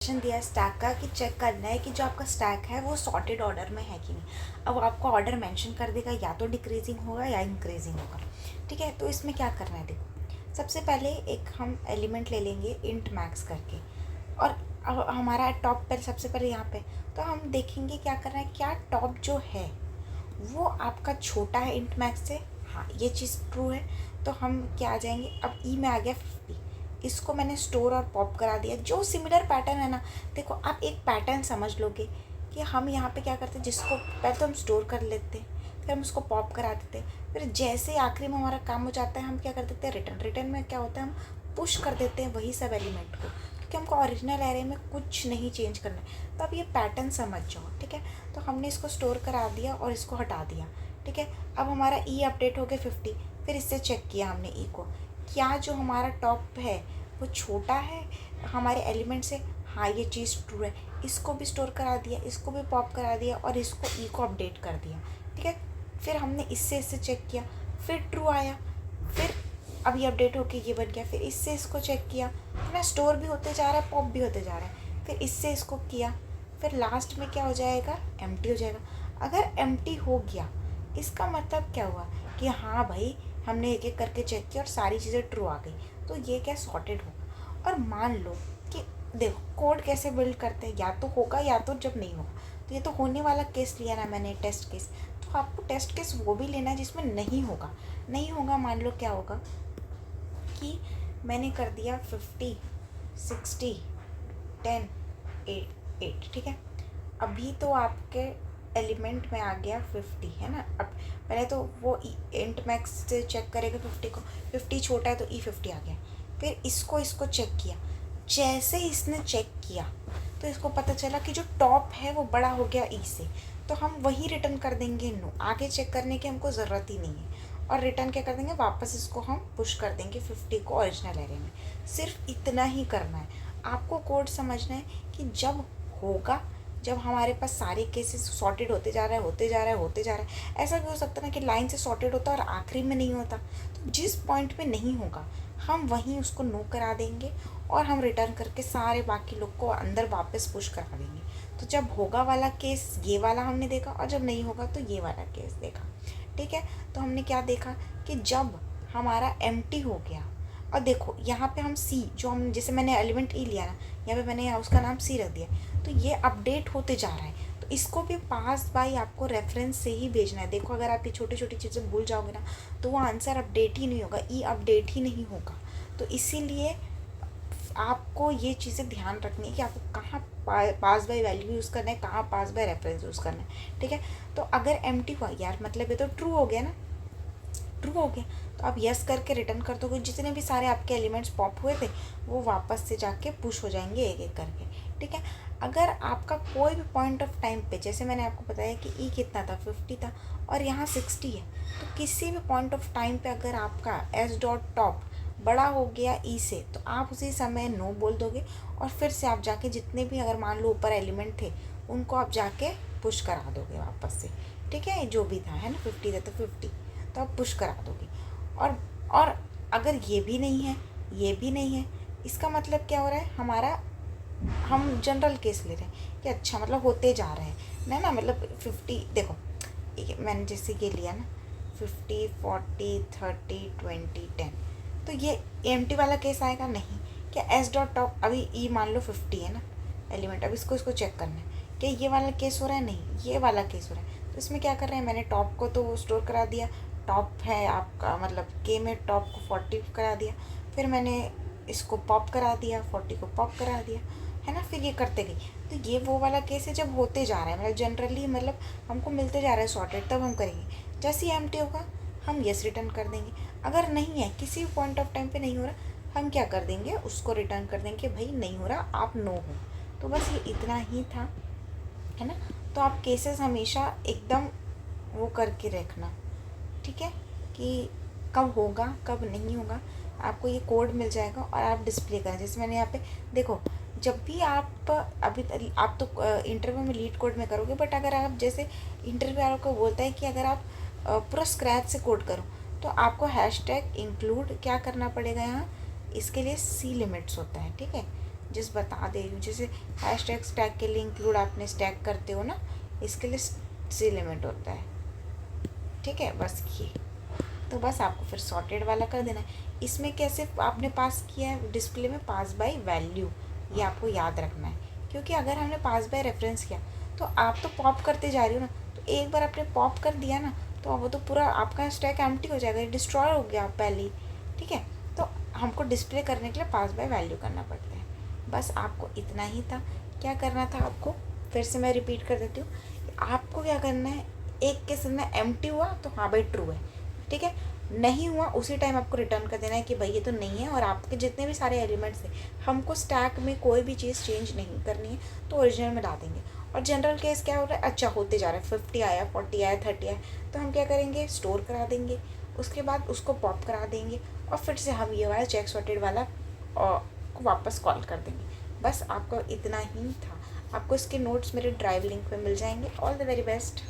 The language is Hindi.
ऑप्शन दिया है स्टैक का कि चेक करना है कि जो आपका स्टैक है वो सॉर्टेड ऑर्डर में है कि नहीं। अब आपको ऑर्डर मेंशन कर देगा, या तो डिक्रीजिंग होगा या इंक्रीजिंग होगा। ठीक है, तो इसमें क्या करना है, देखो सबसे पहले एक हम एलिमेंट ले लेंगे इंट मैक्स करके, और अब हमारा टॉप पर सबसे पहले यहाँ पे तो हम देखेंगे क्या करना है, क्या टॉप जो है वो आपका छोटा है इंट मैक्स से। हाँ, ये चीज़ ट्रू है, तो हम क्या आ जाएंगे, अब ई में आ गया 50, इसको मैंने स्टोर और पॉप करा दिया। जो सिमिलर पैटर्न है ना, देखो आप एक पैटर्न समझ लोगे कि हम यहाँ पे क्या करते हैं, जिसको पहले तो हम स्टोर कर लेते हैं, फिर हम उसको पॉप करा देते हैं, फिर जैसे आखिरी में हमारा काम हो जाता है हम क्या कर देते हैं, रिटर्न। रिटर्न में क्या होता है, हम पुश कर देते हैं वही सब एलिमेंट को, क्योंकि हमको ओरिजिनल एरे में कुछ नहीं चेंज करना है। तो अब ये पैटर्न समझ जाओ। ठीक है, तो हमने इसको स्टोर करा दिया और इसको हटा दिया। ठीक है, अब हमारा ई अपडेट हो गया 50। फिर इससे चेक किया हमने ई को, क्या जो हमारा टॉप है वो छोटा है हमारे एलिमेंट से। हाँ, ये चीज़ ट्रू है। इसको भी स्टोर करा दिया, इसको भी पॉप करा दिया और इसको ई को अपडेट कर दिया। ठीक है, फिर हमने इससे चेक किया, फिर ट्रू आया, फिर अब ये अपडेट होके ये बन गया। फिर इससे इसको चेक किया, है ना, स्टोर भी होते जा रहा है, पॉप भी होते जा रहा है। फिर इससे इसको किया, फिर लास्ट में क्या हो जाएगा, एम्प्टी हो जाएगा। अगर एम्प्टी हो गया इसका मतलब क्या हुआ कि हाँ भाई हमने एक एक करके चेक किया और सारी चीज़ें ट्रू आ गई, तो ये क्या सॉर्टेड होगा। और मान लो कि देखो कोड कैसे बिल्ड करते हैं, या तो होगा या तो जब नहीं होगा। तो ये तो होने वाला केस लिया ना मैंने, टेस्ट केस। तो आपको टेस्ट केस वो भी लेना है जिसमें नहीं होगा। नहीं होगा, मान लो क्या होगा कि मैंने कर दिया 50, 60, 10, 8। ठीक है, अभी तो आपके एलिमेंट में आ गया 50, है ना। अब पहले तो वो इंट मैक्स से चेक करेगा 50 को, 50 छोटा है तो ई 50 आ गया। फिर इसको चेक किया, जैसे इसने चेक किया तो इसको पता चला कि जो टॉप है वो बड़ा हो गया ई से, तो हम वही रिटर्न कर देंगे नो। आगे चेक करने की हमको ज़रूरत ही नहीं है। और रिटर्न क्या कर देंगे, वापस इसको हम पुश कर देंगे 50 को ओरिजिनल एरे में। सिर्फ इतना ही करना है आपको। कोड समझना है कि जब होगा, जब हमारे पास सारे केसेस सॉर्टेड होते जा रहा है, होते जा रहा है, होते जा रहा है। ऐसा भी हो सकता है ना कि लाइन से सॉर्टेड होता और आखिरी में नहीं होता। तो जिस पॉइंट पे नहीं होगा हम वहीं उसको नो करा देंगे और हम रिटर्न करके सारे बाकी लोग को अंदर वापस पुश करा देंगे। तो जब होगा वाला केस ये वाला हमने देखा, और जब नहीं होगा तो ये वाला केस देखा। ठीक है, तो हमने क्या देखा कि जब हमारा एम्प्टी हो गया, और देखो यहाँ पे हम सी, जो हम जैसे मैंने एलिमेंट ई लिया ना, यहाँ पे मैंने यहाँ उसका नाम सी रख दिया, तो ये अपडेट होते जा रहा है। तो इसको भी पास बाय आपको रेफरेंस से ही भेजना है। देखो अगर आप ये छोटी छोटी चीज़ें भूल जाओगे ना तो वो आंसर अपडेट ही नहीं होगा, ई अपडेट ही नहीं होगा। तो इसीलिए आपको ये चीज़ें ध्यान रखनी है कि आपको कहाँ पास बाय वैल्यू यूज़ करना है, कहाँ पास बाय रेफरेंस यूज़ करना है। ठीक है, तो अगर एम्प्टी हुआ यार मतलब ये तो ट्रू हो गया ना, ट्रू हो गया, तो आप यस करके रिटर्न कर दोगे। जितने भी सारे आपके एलिमेंट्स पॉप हुए थे वो वापस से जाके पुश हो जाएंगे एक एक करके। ठीक है, अगर आपका कोई भी पॉइंट ऑफ टाइम पे, जैसे मैंने आपको बताया कि ई कितना था, 50 था और यहाँ 60 है, तो किसी भी पॉइंट ऑफ टाइम पे अगर आपका एस डॉट टॉप बड़ा हो गया ई से, तो आप उसी समय नो बोल दोगे और फिर से आप जाके जितने भी अगर मान लो ऊपर एलिमेंट थे उनको आप जाके पुश करा दोगे वापस से। ठीक है, जो भी था, है ना, 50 था तो 50, तो आप पुश करा दोगे। और अगर ये भी नहीं है, ये भी नहीं है, इसका मतलब क्या हो रहा है, हमारा हम जनरल केस ले रहे हैं कि अच्छा मतलब होते जा रहे हैं ना, मतलब 50, देखो मैंने जैसे ये लिया ना 50, 40, 30, 20, 10, तो ये एम्प्टी वाला केस आएगा नहीं। क्या एस डॉट टॉप, अभी ई मान लो 50 है ना एलिमेंट, अब इसको चेक करना है क्या ये वाला केस हो रहा है, नहीं ये वाला केस हो रहा है। तो इसमें क्या कर रहे हैं, मैंने टॉप को तो स्टोर करा दिया, टॉप है आपका मतलब के में टॉप को 40 करा दिया, फिर मैंने इसको पॉप करा दिया, 40 को पॉप करा दिया, है ना, फिर ये करते गई। तो ये वो वाला केस है जब होते जा रहा है, मतलब जनरली मतलब हमको मिलते जा रहा है सॉर्टेड, तब हम करेंगे। जैसे ही एम्प्टी होगा हम यस रिटर्न कर देंगे। अगर नहीं है, किसी पॉइंट ऑफ टाइम पे नहीं हो रहा, हम क्या कर देंगे, उसको रिटर्न कर देंगे कि भाई नहीं हो रहा, आप नो हो। तो बस ये इतना ही था, है ना। तो आप केसेस हमेशा एकदम वो करके रखना, ठीक है, कि कब होगा कब नहीं होगा। आपको ये कोड मिल जाएगा और आप डिस्प्ले करें। जैसे मैंने यहाँ पे देखो, जब भी आप अभी आप तो इंटरव्यू में लीड कोड में करोगे, बट अगर आप जैसे इंटरव्यू आपको बोलता है कि अगर आप पूरा स्क्रैच से कोड करो, तो आपको हैशटैग इंक्लूड क्या करना पड़ेगा यहाँ, इसके लिए सी लिमिट्स होता है। ठीक है, जिस बता दे रही हूँ, जैसे हैशटैग स्टैक के लिए इंक्लूड आपने स्टैक करते हो ना, इसके लिए सी लिमिट होता है, ठीक है। बस ये तो बस आपको फिर सॉर्टेड वाला कर देना है। इसमें कैसे आपने पास किया है डिस्प्ले में, पास बाय वैल्यू, ये आपको याद रखना है, क्योंकि अगर हमने पास बाय रेफरेंस किया तो आप तो पॉप करते जा रही हो ना, तो एक बार आपने पॉप कर दिया ना तो वो तो पूरा आपका स्टैक एम्प्टी हो जाएगा, डिस्ट्रॉय हो गया पहले ही, ठीक है। तो हमको डिस्प्ले करने के लिए पास बाय वैल्यू करना पड़ता है। बस आपको इतना ही था। क्या करना था आपको, फिर से मैं रिपीट कर देती हूँ, आपको क्या करना है, एक केस में एम्प्टी हुआ तो हाँ भाई ट्रू है, ठीक है, नहीं हुआ उसी टाइम आपको रिटर्न कर देना है कि भाई ये तो नहीं है, और आपके जितने भी सारे एलिमेंट्स थे, हमको स्टैक में कोई भी चीज़ चेंज नहीं करनी है, तो ओरिजिनल में ला देंगे। और जनरल केस क्या हो रहा है, अच्छा होते जा रहा है, 50 आया, 40 आया, 30 आया, तो हम क्या करेंगे, स्टोर करा देंगे, उसके बाद उसको पॉप करा देंगे, और फिर से हम ये वाला चेक सॉर्टेड वाला को वापस कॉल कर देंगे। बस आपको इतना ही था। आपको इसके नोट्स मेरे ड्राइव लिंक पे मिल जाएंगे। All the very best.